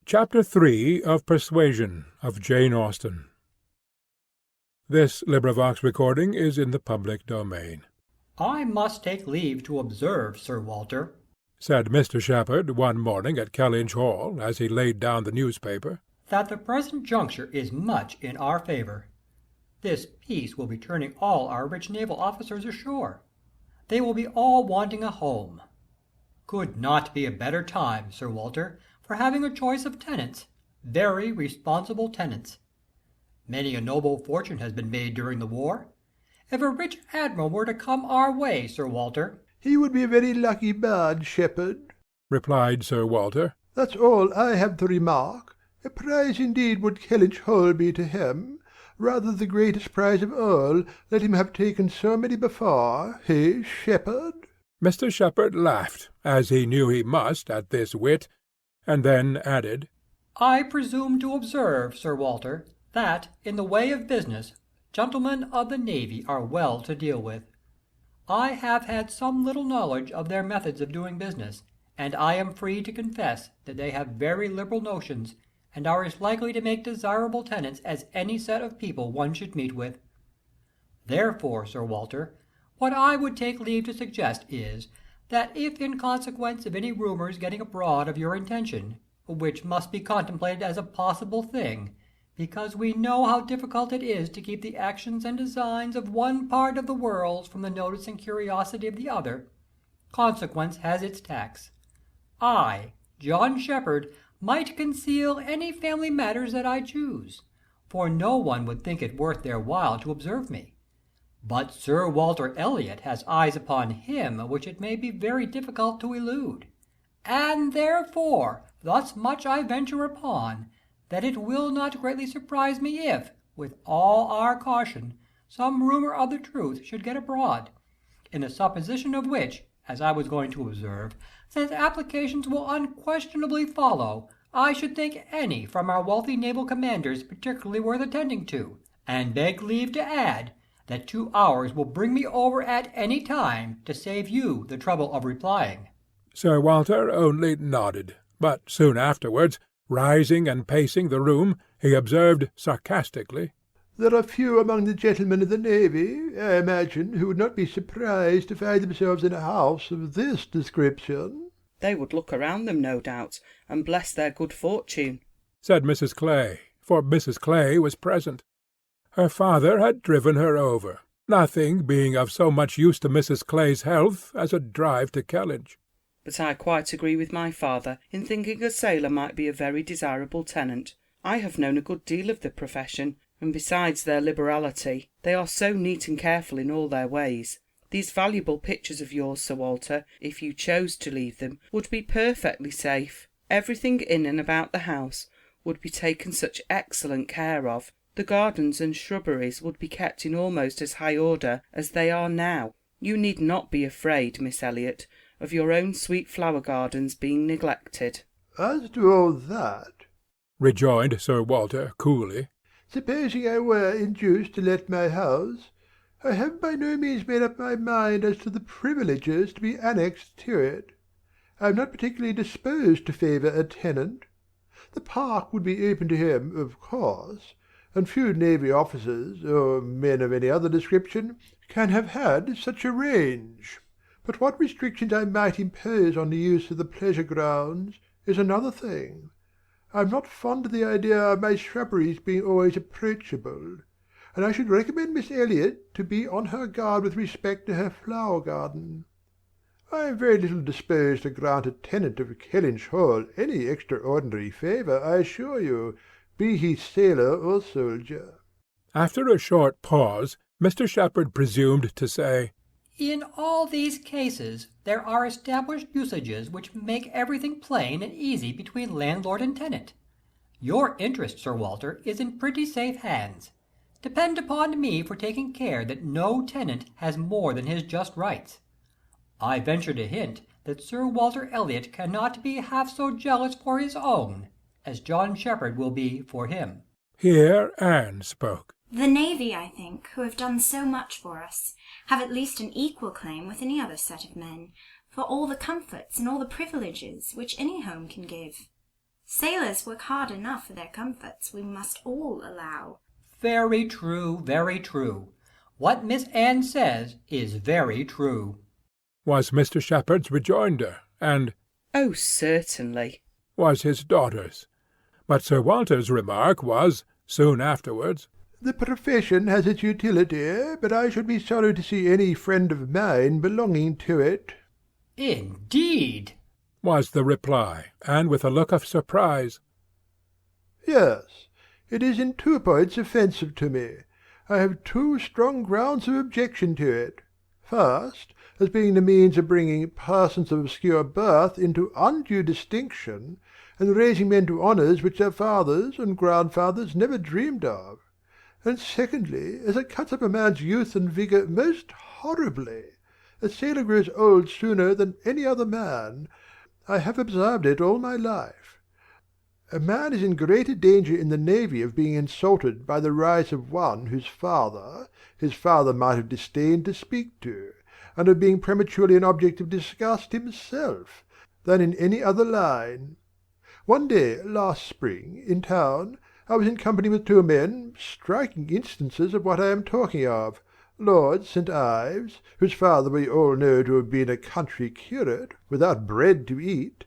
Chapter 3 of Persuasion of Jane Austen. This recording is in the public domain. "I must take leave to observe, Sir Walter," said Mr. Shepherd one morning at Kellynch Hall, as he laid down the newspaper, "that the present juncture is much in our favour. This peace will be turning all our rich naval officers ashore. They will be all wanting a home. Could not be a better time, Sir Walter, for having a choice of tenants, very responsible tenants. Many a noble fortune has been made during the war. If a rich admiral were to come our way, Sir Walter—" "He would be a very lucky man, Shepherd," replied Sir Walter. "That's all I have to remark. A prize indeed would Kellynch Hall be to him, rather the greatest prize of all, let him have taken so many before, hey, Shepherd?" Mr. Shepherd laughed, as he knew he must, at this wit, and then added, "I presume to observe, Sir Walter, that, in the way of business, gentlemen of the navy are well to deal with. I have had some little knowledge of their methods of doing business, and I am free to confess that they have very liberal notions, and are as likely to make desirable tenants as any set of people one should meet with. Therefore, Sir Walter, what I would take leave to suggest is, that if in consequence of any rumours getting abroad of your intention, which must be contemplated as a possible thing, because we know how difficult it is to keep the actions and designs of one part of the world from the notice and curiosity of the other, consequence has its tax. I, John Shepherd, might conceal any family matters that I choose, for no one would think it worth their while to observe me. But Sir Walter Elliot has eyes upon him which it may be very difficult to elude, and therefore thus much I venture upon, that it will not greatly surprise me if, with all our caution, some rumour of the truth should get abroad, in the supposition of which, as I was going to observe, since applications will unquestionably follow, I should think any from our wealthy naval commanders particularly worth attending to, and beg leave to add, that 2 hours will bring me over at any time to save you the trouble of replying." Sir Walter only nodded, but soon afterwards, rising and pacing the room, he observed sarcastically, "There are few among the gentlemen of the navy, I imagine, who would not be surprised to find themselves in a house of this description." "They would look around them, no doubt, and bless their good fortune," said Mrs. Clay, for Mrs. Clay was present. Her father had driven her over, nothing being of so much use to Mrs. Clay's health as a drive to Kellynch. "But I quite agree with my father in thinking a sailor might be a very desirable tenant. I have known a good deal of the profession, and besides their liberality, they are so neat and careful in all their ways. These valuable pictures of yours, Sir Walter, if you chose to leave them, would be perfectly safe. Everything in and about the house would be taken such excellent care of. The gardens and shrubberies would be kept in almost as high order as they are now. You need not be afraid, Miss Elliot, of your own sweet flower gardens being neglected." "As to all that," rejoined Sir Walter coolly, "supposing I were induced to let my house, I have by no means made up my mind as to the privileges to be annexed to it. I am not particularly disposed to favour a tenant. The park would be open to him, of course, and few navy officers, or men of any other description, can have had such a range. But what restrictions I might impose on the use of the pleasure grounds is another thing. I am not fond of the idea of my shrubberies being always approachable, and I should recommend Miss Elliot to be on her guard with respect to her flower garden. I am very little disposed to grant a tenant of Kellynch Hall any extraordinary favour, I assure you, be he sailor or soldier." After a short pause, Mr. Shepherd presumed to say, "In all these cases there are established usages which make everything plain and easy between landlord and tenant. Your interest, Sir Walter, is in pretty safe hands. Depend upon me for taking care that no tenant has more than his just rights. I venture to hint that Sir Walter Elliot cannot be half so jealous for his own as John Shepherd will be for him." Here Anne spoke. "The navy, I think, who have done so much for us, have at least an equal claim with any other set of men, for all the comforts and all the privileges which any home can give. Sailors work hard enough for their comforts, we must all allow. Very true, very true. What Miss Anne says is very true, was Mr. Shepherd's rejoinder, and "Oh, certainly," was his daughter's. But Sir Walter's remark was, soon afterwards, "The profession has its utility, but I should be sorry to see any friend of mine belonging to it." Indeed, was the reply, and with a look of surprise. "Yes, it is in 2 points offensive to me. I have 2 strong grounds of objection to it. First, as being the means of bringing persons of obscure birth into undue distinction, and raising men to honours which their fathers and grandfathers never dreamed of; and secondly, as it cuts up a man's youth and vigour most horribly. A sailor grows old sooner than any other man. I have observed it all my life. A man is in greater danger in the navy of being insulted by the rise of one whose father his father might have disdained to speak to, and of being prematurely an object of disgust himself, than in any other line. One day, last spring, in town, I was in company with 2 men, striking instances of what I am talking of. Lord St. Ives, whose father we all know to have been a country curate, without bread to eat.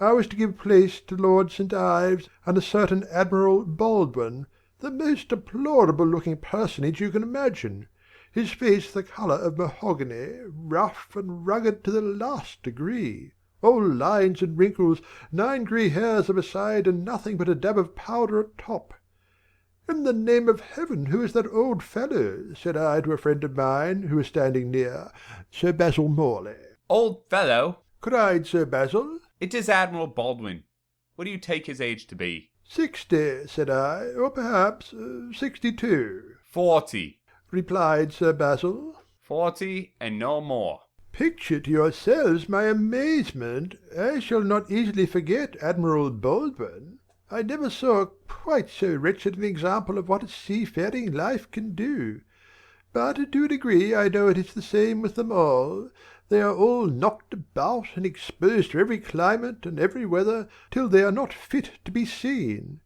I was to give place to Lord St. Ives and a certain Admiral Baldwin, the most deplorable-looking personage you can imagine, his face the colour of mahogany, rough and rugged to the last degree, all lines and wrinkles, 9 grey hairs of a side, and nothing but a dab of powder at top. "In the name of heaven, who is that old fellow?" said I to a friend of mine who was standing near, Sir Basil Morley. "Old fellow!" cried Sir Basil. "It is Admiral Baldwin. What do you take his age to be?" 60, said I, or perhaps 62. 40. Replied Sir Basil. 40 and no more. Picture to yourselves my amazement. I shall not easily forget Admiral Baldwin. I never saw quite so wretched an example of what a seafaring life can do. But to a degree I know it is the same with them all. They are all knocked about and exposed to every climate and every weather, till they are not fit to be seen.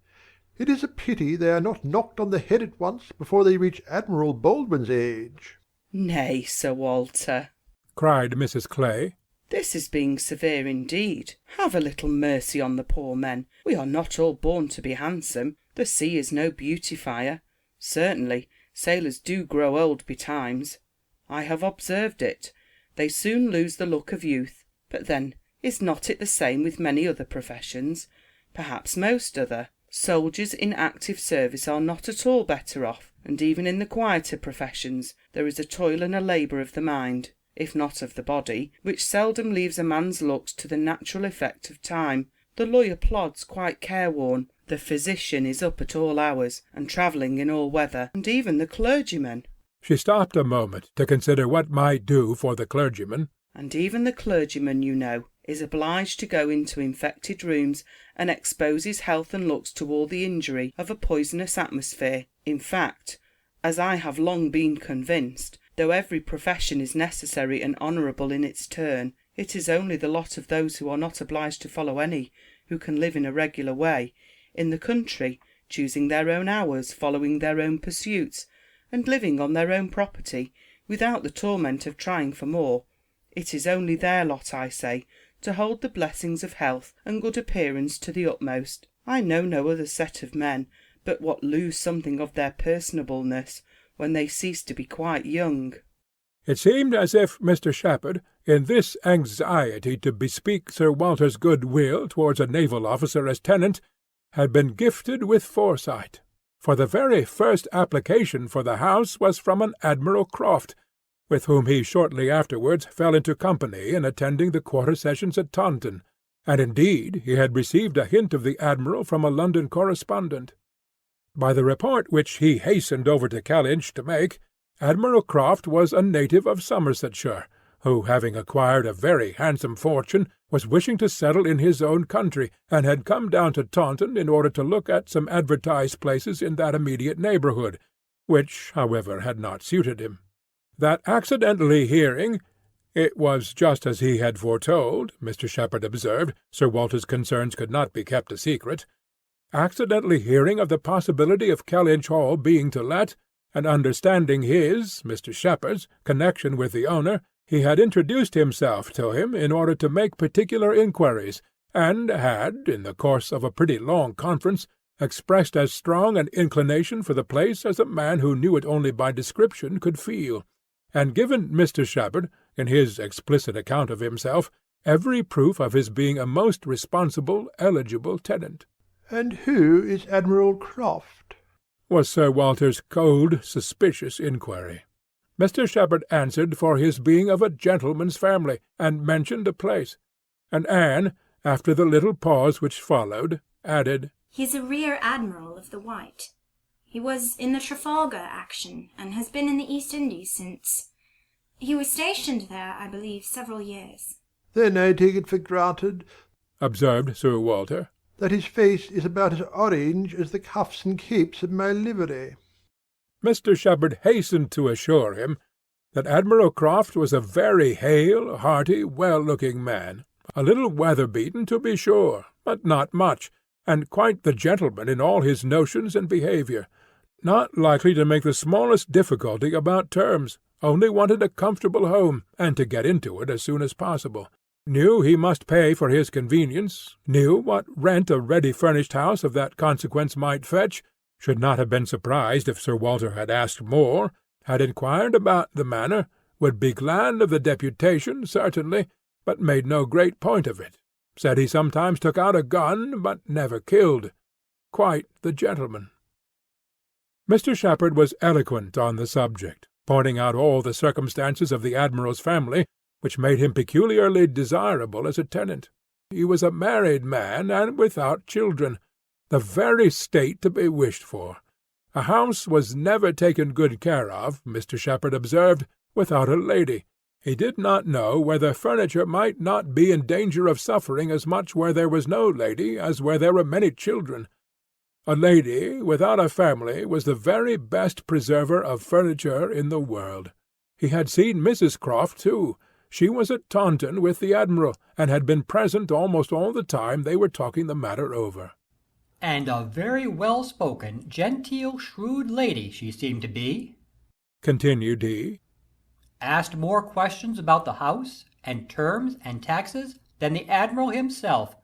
It is a pity they are not knocked on the head at once before they reach Admiral Baldwin's age." "Nay, Sir Walter," cried Mrs. Clay, "this is being severe indeed. Have a little mercy on the poor men. We are not all born to be handsome. The sea is no beautifier. Certainly, sailors do grow old betimes. I have observed it. They soon lose the look of youth. But then, is not it the same with many other professions? Perhaps most other. Soldiers in active service are not at all better off, and even in the quieter professions there is a toil and a labour of the mind, if not of the body, which seldom leaves a man's looks to the natural effect of time. The lawyer plods quite careworn, the physician is up at all hours, and travelling in all weather, and even the clergyman." She stopped a moment to consider what might do for the clergyman. "And even the clergyman, you know, is obliged to go into infected rooms and expose his health and looks to all the injury of a poisonous atmosphere. In fact, as I have long been convinced, though every profession is necessary and honourable in its turn, it is only the lot of those who are not obliged to follow any, who can live in a regular way, in the country, choosing their own hours, following their own pursuits, and living on their own property, without the torment of trying for more. It is only their lot, I say, to hold the blessings of health and good appearance to the utmost. I know no other set of men but what lose something of their personableness when they cease to be quite young." It seemed as if Mr. Shepherd, in this anxiety to bespeak Sir Walter's good will towards a naval officer as tenant, had been gifted with foresight, for the very first application for the house was from an Admiral Croft, with whom he shortly afterwards fell into company in attending the quarter sessions at Taunton, and indeed he had received a hint of the Admiral from a London correspondent. By the report which he hastened over to Kellynch to make, Admiral Croft was a native of Somersetshire, who, having acquired a very handsome fortune, was wishing to settle in his own country, and had come down to Taunton in order to look at some advertised places in that immediate neighbourhood, which, however, had not suited him. That accidentally hearing, It was just as he had foretold, Mr. Shepherd observed. Sir Walter's concerns could not be kept a secret. Accidentally hearing of the possibility of Kellynch Hall being to let, and understanding his, Mr. Shepherd's, connection with the owner, he had introduced himself to him in order to make particular inquiries, and had, in the course of a pretty long conference, expressed as strong an inclination for the place as a man who knew it only by description could feel, and given Mr. Shepherd, in his explicit account of himself, every proof of his being a most responsible, eligible tenant. "And who is Admiral Croft?" was Sir Walter's cold, suspicious inquiry. Mr. Shepherd answered for his being of a gentleman's family, and mentioned a place, and Anne, after the little pause which followed, added, "He's a rear admiral of the White. He was in the Trafalgar action, and has been in the East Indies since. He was stationed there, I believe, several years." "Then I take it for granted," observed Sir Walter, "that his face is about as orange as the cuffs and capes of my livery." Mr. Shepherd hastened to assure him that Admiral Croft was a very hale, hearty, well-looking man, a little weather-beaten, to be sure, but not much, and quite the gentleman in all his notions and behaviour, not likely to make the smallest difficulty about terms, only wanted a comfortable home, and to get into it as soon as possible, knew he must pay for his convenience, knew what rent a ready-furnished house of that consequence might fetch, should not have been surprised if Sir Walter had asked more, had inquired about the manor, would be glad of the deputation, certainly, but made no great point of it, said he sometimes took out a gun, but never killed. Quite the gentleman. Mr. Shepherd was eloquent on the subject, pointing out all the circumstances of the Admiral's family, which made him peculiarly desirable as a tenant. He was a married man, and without children, the very state to be wished for. A house was never taken good care of, Mr. Shepherd observed, without a lady. He did not know whether furniture might not be in danger of suffering as much where there was no lady as where there were many children. A lady without a family was the very best preserver of furniture in the world. He had seen Mrs. Croft, too. She was at Taunton with the Admiral, and had been present almost all the time they were talking the matter over. And a very well-spoken, genteel, shrewd lady she seemed to be, continued he. Asked more questions about the house, and terms, and taxes, than the Admiral himself,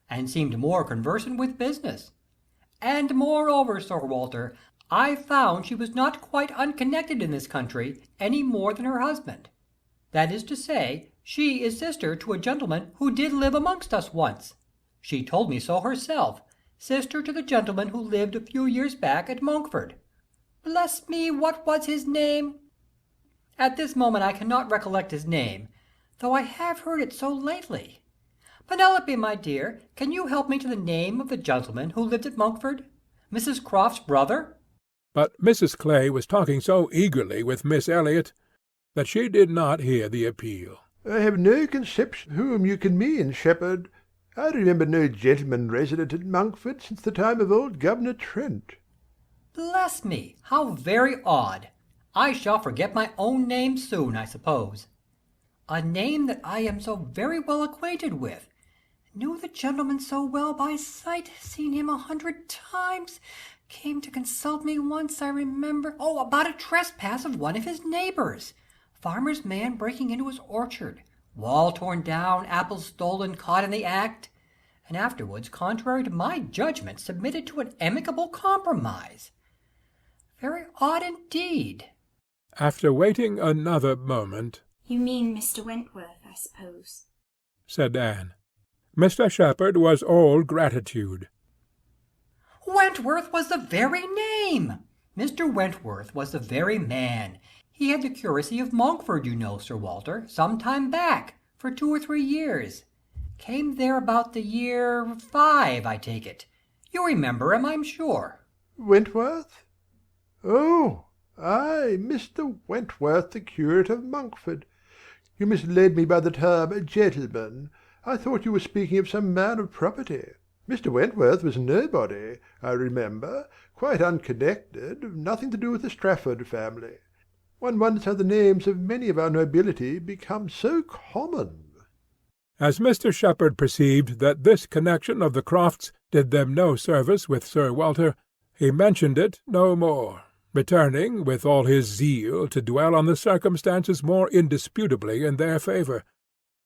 and seemed more conversant with business. And moreover, Sir Walter, I found she was not quite unconnected in this country, any more than her husband. That is to say, she is sister to a gentleman who did live amongst us once. She told me so herself, sister to the gentleman who lived a few years back at Monkford. Bless me, what was his name? At this moment I cannot recollect his name, though I have heard it so lately. Penelope, my dear, can you help me to the name of the gentleman who lived at Monkford? Mrs. Croft's brother? But Mrs. Clay was talking so eagerly with Miss Elliot that she did not hear the appeal. "I have no conception whom you can mean, Shepherd. I remember no gentleman resident at Monkford since the time of old Governor Trent." Bless me, how very odd! I shall forget my own name soon, I suppose. A name that I am so very well acquainted with. Knew the gentleman so well by sight, seen him 100 times. Came to consult me once, I remember. Oh, about a trespass of one of his neighbors. Farmer's man breaking into his orchard. Wall torn down, apples stolen, caught in the act. And afterwards, contrary to my judgment, submitted to an amicable compromise. Very odd indeed. After waiting another moment, "You mean Mr. Wentworth, I suppose," said Anne. Mr. Shepherd was all gratitude. Wentworth was the very name. Mr. Wentworth was the very man. He had the curacy of Monkford, you know, Sir Walter, some time back, for 2 or 3 years. Came there about the year 5, I take it. You remember him, I'm sure." "Wentworth? Oh, aye, Mr. Wentworth, the curate of Monkford. You misled me by the term gentleman. I thought you were speaking of some man of property. Mr. Wentworth was nobody, I remember, quite unconnected, nothing to do with the Strafford family. One wonders how the names of many of our nobility become so common. As Mr. Shepherd perceived that this connection of the Crofts did them no service with Sir Walter, he mentioned it no more, returning with all his zeal to dwell on the circumstances more indisputably in their favour,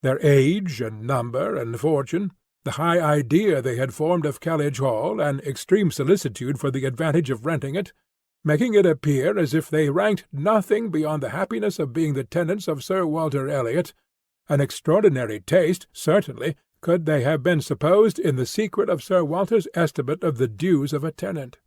their age and number and fortune, the high idea they had formed of Kellynch Hall, and extreme solicitude for the advantage of renting it, making it appear as if they ranked nothing beyond the happiness of being the tenants of Sir Walter Elliot, an extraordinary taste, certainly, could they have been supposed in the secret of Sir Walter's estimate of the dues of a tenant.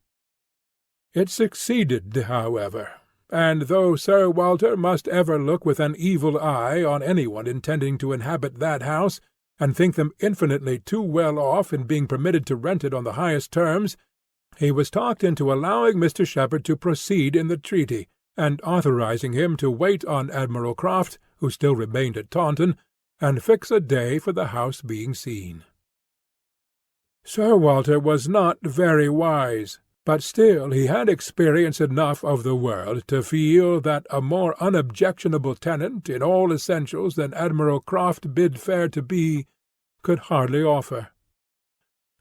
It succeeded, however, and though Sir Walter must ever look with an evil eye on any one intending to inhabit that house, and think them infinitely too well off in being permitted to rent it on the highest terms, he was talked into allowing Mr. Shepherd to proceed in the treaty, and authorizing him to wait on Admiral Croft, who still remained at Taunton, and fix a day for the house being seen. Sir Walter was not very wise, but still he had experience enough of the world to feel that a more unobjectionable tenant in all essentials than Admiral Croft bid fair to be could hardly offer.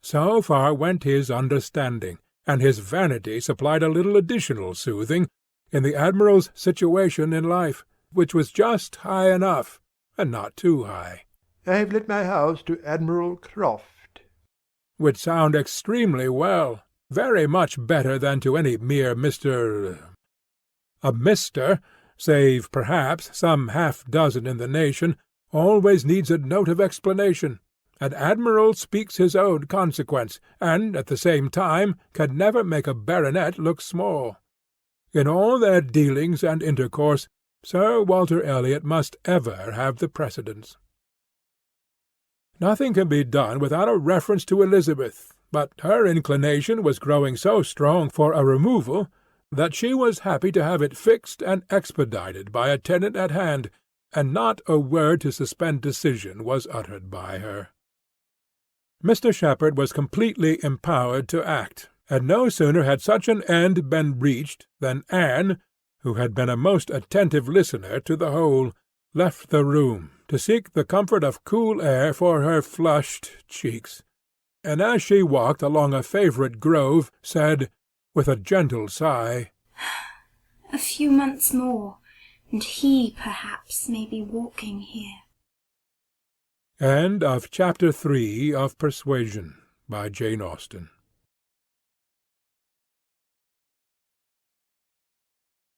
So far went his understanding, and his vanity supplied a little additional soothing in the Admiral's situation in life, which was just high enough, and not too high. I have let my house to Admiral Croft. Would sound extremely well, very much better than to any mere Mr. A Mr., save perhaps some half-dozen in the nation, always needs a note of explanation. An admiral speaks his own consequence, and, at the same time, can never make a baronet look small. In all their dealings and intercourse, Sir Walter Elliot must ever have the precedence. Nothing can be done without a reference to Elizabeth, but her inclination was growing so strong for a removal that she was happy to have it fixed and expedited by a tenant at hand, and not a word to suspend decision was uttered by her. Mr. Shepherd was completely empowered to act, and no sooner had such an end been reached than Anne, who had been a most attentive listener to the whole, left the room to seek the comfort of cool air for her flushed cheeks, and as she walked along a favourite grove, said, with a gentle sigh, "A few months more, and he, perhaps, may be walking here." End of Chapter 3 of Persuasion, by Jane Austen.